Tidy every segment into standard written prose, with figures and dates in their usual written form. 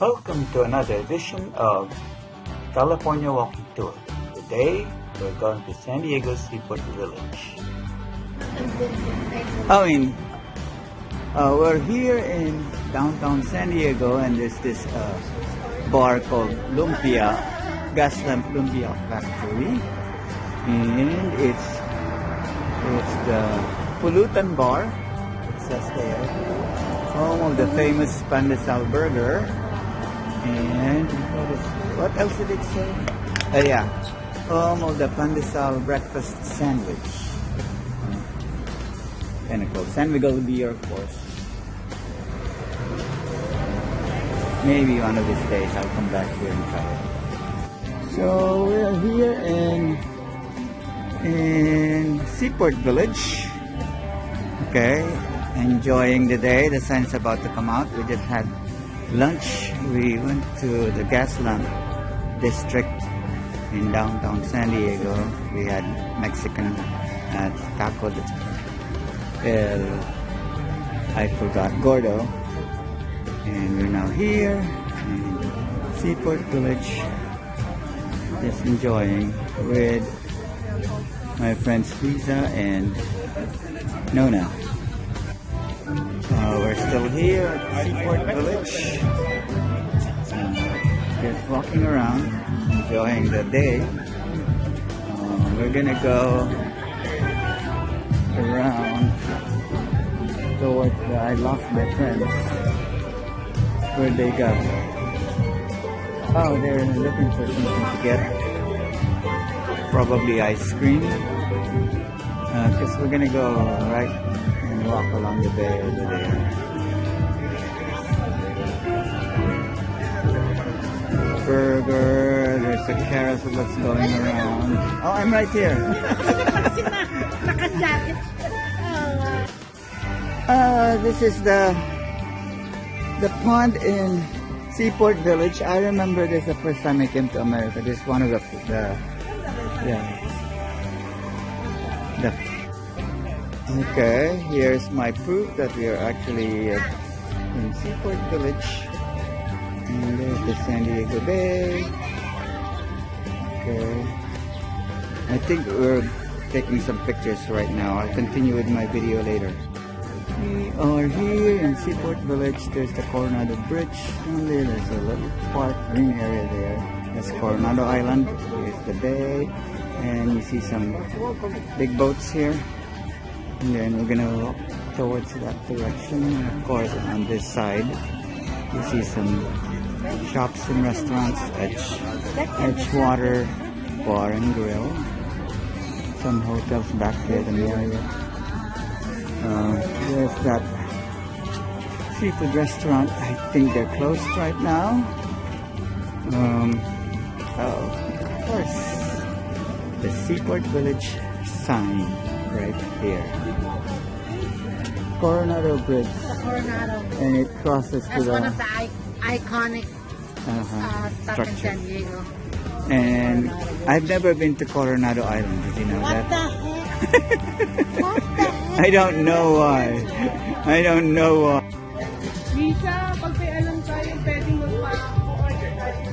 Welcome to another edition of California Walking Tour. Today, we're going to San Diego Seaport Village. We're here in downtown San Diego, and there's this bar called Gaslamp Lumpia Factory, and it's the pollutant bar. It says there, home of the famous Pandesal burger. And what else did it say? Home of the Pandesal breakfast sandwich. Kind of cool. San Miguel beer, of course. Maybe one of these days I'll come back here and try it. So we're here in Seaport Village. Okay, enjoying the day. The sun's about to come out. We just had lunch. We went to the Gaslamp district in downtown San Diego. We had Mexican at Tacos del Gordo, and we're now here in Seaport Village, just enjoying with my friends Lisa and Nona. We're still here at Seaport Village, just walking around, enjoying the day. We're gonna go around towards I lost my friends. Where'd they go? Oh, they're looking for something to get. Probably ice cream. Because we're gonna go right and walk along the bay over there. Burger, there's a carousel that's going around. Oh, I'm right here. This is the pond in Seaport Village. I remember this the first time I came to America. This is one of the okay, here's my proof that we are actually in Seaport Village. And there's the San Diego Bay. Okay. I think we're taking some pictures right now. I'll continue with my video later. We are here in Seaport Village. There's the Coronado Bridge. And there's a little park, green area there. That's Coronado Island. Here's the bay. And you see some big boats here. And then we're gonna walk towards that direction. And of course, on this side, you see some shops and restaurants, Edgewater Bar and Grill. Some hotels back there in the area. There's that seafood restaurant. I think they're closed right now. Of course, the Seaport Village sign right here. Coronado Bridge. The Coronado. And it crosses to the... one of the iconic stuff in San Diego. And I've never been to Coronado Island. Did you know that? What the heck? What the heck? I don't know why. I don't know why. Lisa, pag may alam tayo, pwedeng magpa-order tayo.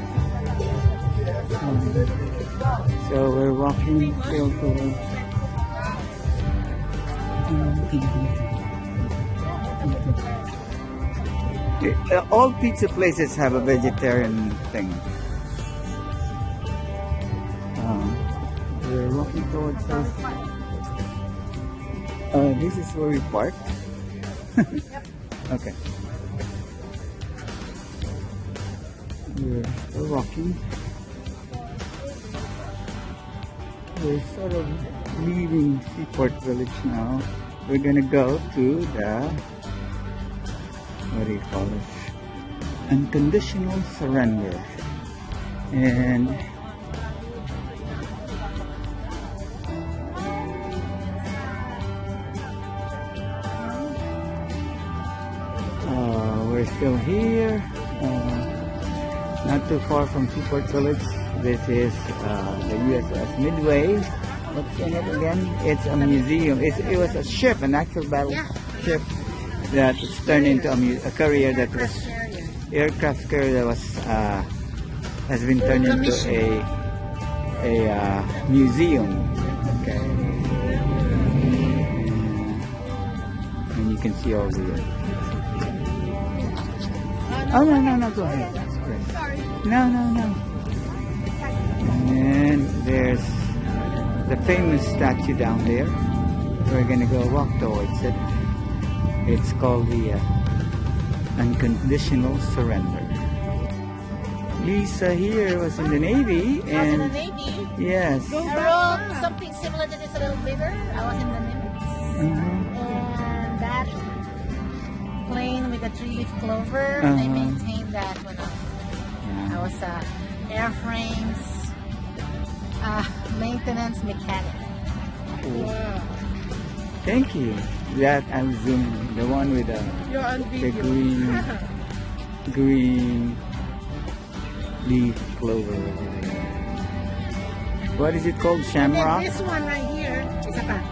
So we're walking still towards... all pizza places have a vegetarian thing. We're walking towards us. This is where we parked. Okay. We're still walking. We're sort of leaving Seaport Village now. We're gonna go to the, what do you call it? Unconditional Surrender. And we're still here, not too far from Seaport Village. This is the USS Midway. What's in it again? It's a museum. It was a ship, an actual battle ship that was turned into a carrier that was aircraft carrier that was has been turned into a museum. Okay. And you can see all the. Oh no, go ahead. Sorry. No. And there's the famous statue down there. We're gonna go walk towards it. It's called the Unconditional Surrender. Lisa here was in the Navy, and I was in the Navy. yes. I wrote something similar to this, a little bigger. I was in the Navy. And that plane with the 3-leaf clover, they maintained that when I was airframes maintenance mechanic. Wow. Thank you. That I'm zooming. The one with You're on the video. green leaf clover over there. What is it called? And then Shamrock? this one right here is a pack.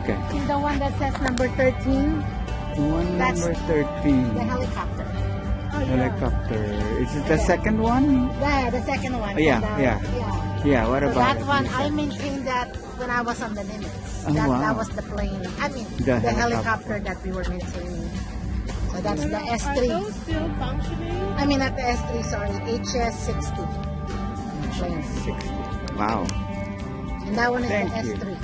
Okay. See the one that says number 13? One That's number 13. the helicopter. Helicopter. Is it the second one? Yeah, the second one. Oh, yeah, And, yeah. Yeah, what So about that it? one, I maintained that when I was on the limits. Oh, that wow. was the plane. I mean, The the helicopter. helicopter that we were maintaining. So that's the Are S3. those still functioning? I mean, not the S3, sorry, HS60 plane. 60. Wow. And that one is Thank the you. S3.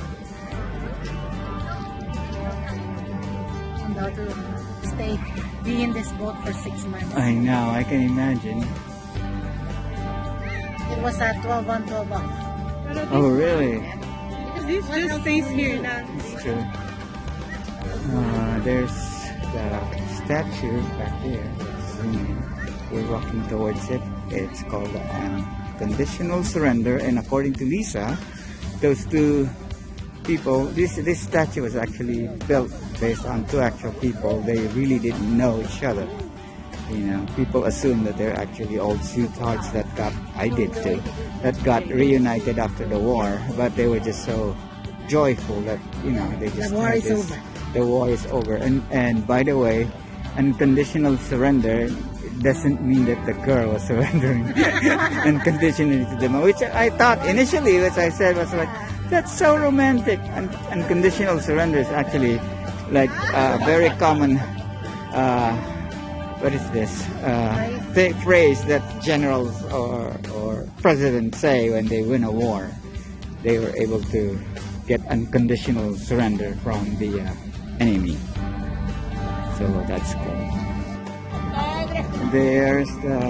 And now to be in this boat for 6 months. I know, I can imagine. It was a 12 on 12 off. Oh, really? This just stays here now. It's true. There's the statue back there. We're walking towards it. It's called Unconditional Surrender, and according to Lisa, those two people, this statue was actually built based on two actual people. They really didn't know each other. You know, people assume that they're actually old sweethearts that I did too, that got reunited after the war, but they were just so joyful that, you know, they just The war is over. The war is over. And by the way, unconditional surrender doesn't mean that the girl was surrendering unconditionally to them, which I thought initially, as I said, was like, that's so romantic. Unconditional surrender is actually like a very common what is this phrase that generals or presidents say when they win a war. They were able to get unconditional surrender from the enemy. So that's cool. There's the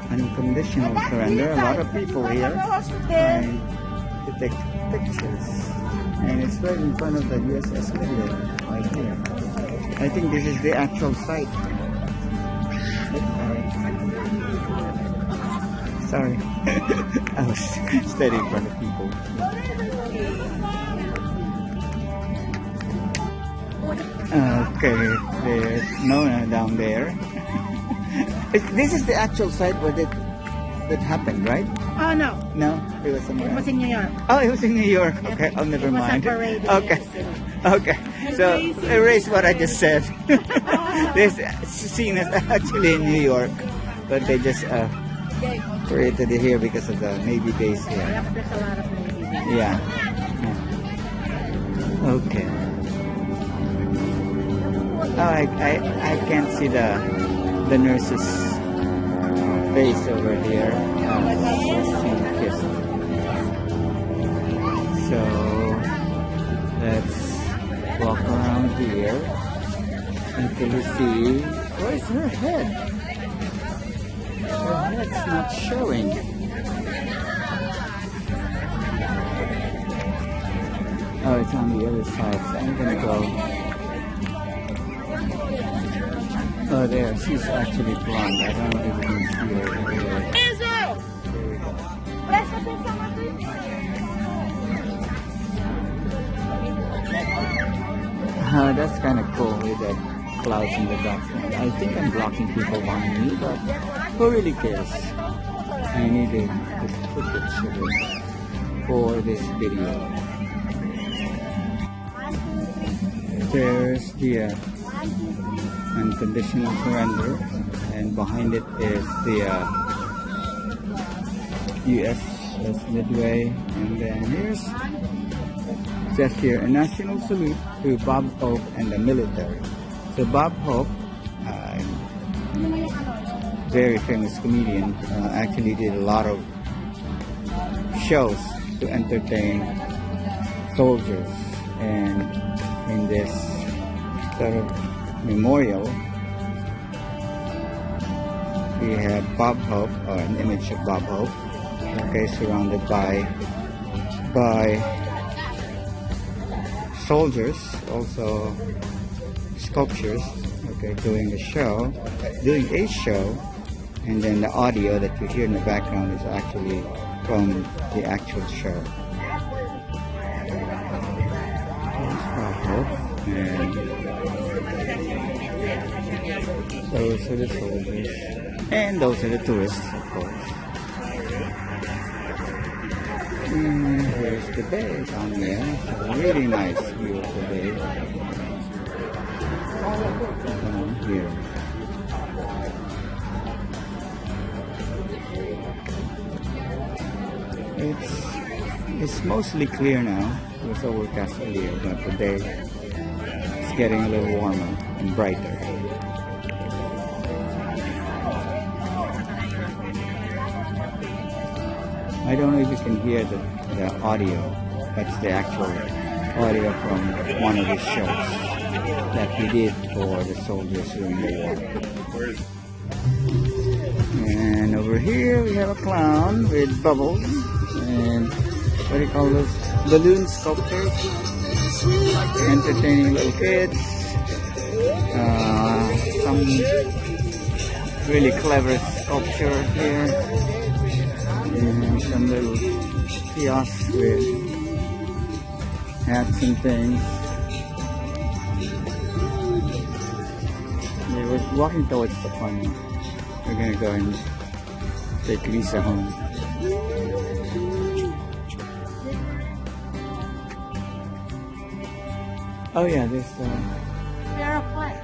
unconditional surrender. A lot of people here trying to take pictures, and it's right in front of the USS Midway right here. I think this is the actual site. Sorry, I was steady in front of people. Okay, there's Nona down there. This is the actual site where that happened, right? Oh, no. No, it was somewhere. It was in New York. Oh, it was in New York. Okay, oh, never It was mind. a parade in Okay, New York City. okay. So erase what I just said. This scene is actually in New York, but they just created it here because of the Navy base here. Yep, there's a lot of Navy. Yeah. Okay. Oh, I can't see the nurse's face over here. So let's walk around here until we see where's her head. Her head's not showing. Oh, it's on the other side, so I'm gonna go. Oh, there, she's actually blonde. I don't know if you can see her. There we go. That's kind of cool with the clouds in the background. I think I'm blocking people behind me, but who really cares? We need to put pictures for this video. There's the unconditional surrender, and behind it is the USS Midway, and then here's just here a national salute to Bob Hope and the military. So Bob Hope, very famous comedian, actually did a lot of shows to entertain soldiers, and in this sort of memorial we have Bob Hope, or an image of Bob Hope, okay, surrounded by soldiers, also sculptures, okay, doing a show, and then the audio that you hear in the background is actually from the actual show. And those are the soldiers, and those are the tourists, of course. And here's the bay down there. It's a really nice view of the bay down here. It's mostly clear now. It was overcast earlier, but today it's getting a little warmer and brighter. I don't know if you can hear the audio. That's the actual audio from one of the shows that we did for the soldiers during the war. And over here we have a clown with bubbles and what do you call those? Balloon sculptures, entertaining little kids. Some really clever sculpture here, and some little kiosks with hats and things. Yeah, we're walking towards the fun. We're gonna go and take Lisa home. Oh yeah, there's There are what?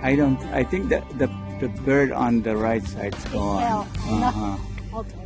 I think that the bird on the right side's gone. No. Okay.